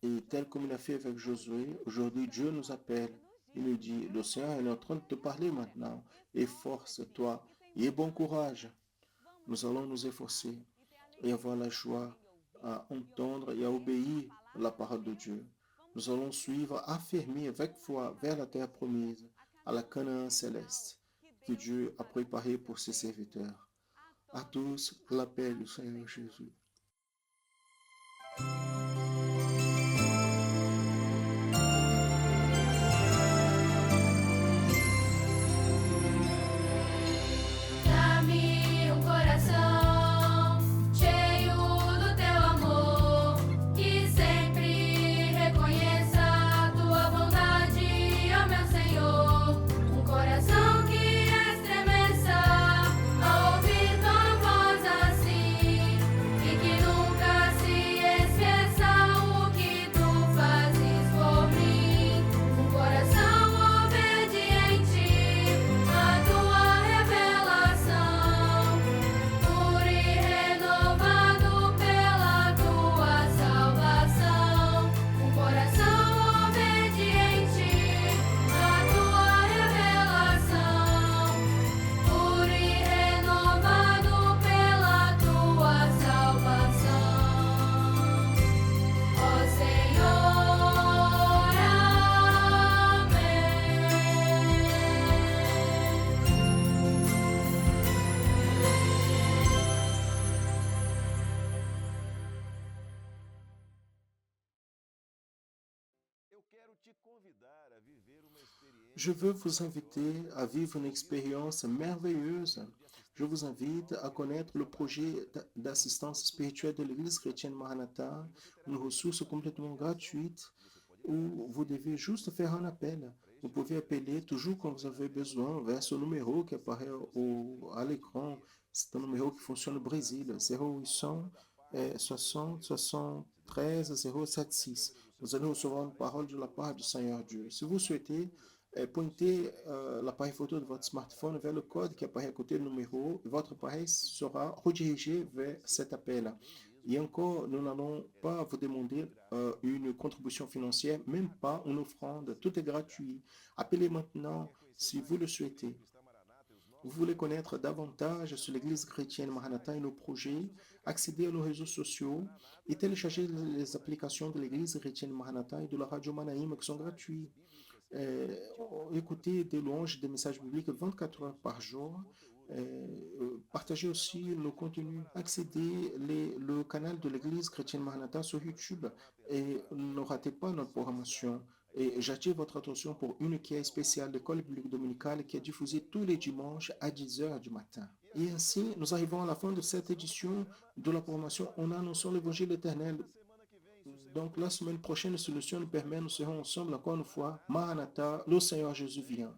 Et tel comme il a fait avec Josué, aujourd'hui Dieu nous appelle. Il nous dit, le Seigneur est en train de te parler maintenant. Efforce-toi et aie bon courage. Nous allons nous efforcer et avoir la joie à entendre et à obéir à la parole de Dieu. Nous allons suivre affermis avec foi vers la terre promise, à la Canaan céleste, que Dieu a préparée pour ses serviteurs. À tous, l'appel du Seigneur Jésus. Dá-me um coração cheio do teu amor, que sempre reconheça a tua bondade, ó meu Senhor. Um coração que estremeça ao ouvir tua voz assim, e que nunca se esqueça o que tu fazes por mim. Um coração obediente à tua revelação, puro e renovado pela tua salvação. Um coração obediente à tua revelação, puro e renovado pela tua salvação. Ó Senhor, amém. Je veux vous inviter à vivre une expérience merveilleuse. Je vous invite à connaître le projet d'assistance spirituelle de l'Église chrétienne Maranatha, une ressource complètement gratuite où vous devez juste faire un appel. Vous pouvez appeler toujours quand vous avez besoin vers ce numéro qui apparaît à l'écran. C'est un numéro qui fonctionne au Brésil, 0800 60 73 076. Vous allez recevoir une parole de la part du Seigneur Dieu. Si vous souhaitez, pointez l'appareil photo de votre smartphone vers le code qui apparaît à côté du numéro et votre appareil sera redirigé vers cet appel. Et encore, nous n'allons pas vous demander une contribution financière, même pas une offrande. Tout est gratuit. Appelez maintenant si vous le souhaitez. Vous voulez connaître davantage sur l'Église chrétienne Maranatha et nos projets, accéder à nos réseaux sociaux et télécharger les applications de l'Église chrétienne Maranatha et de la radio Manaïm qui sont gratuits. Écoutez des louanges, des messages bibliques 24 heures par jour. Partagez aussi nos contenus. Accédez le canal de l'Église chrétienne Maranatha sur YouTube et ne ratez pas notre programmation. Et j'attire votre attention pour une qui est spéciale d'école biblique dominicale qui est diffusée tous les dimanches à 10 heures du matin. Et ainsi, nous arrivons à la fin de cette édition de la programmation. On annonce l'évangile éternel. Donc, la semaine prochaine, si le Seigneur nous permet, nous serons ensemble encore une fois. Maranatha, le Seigneur Jésus vient.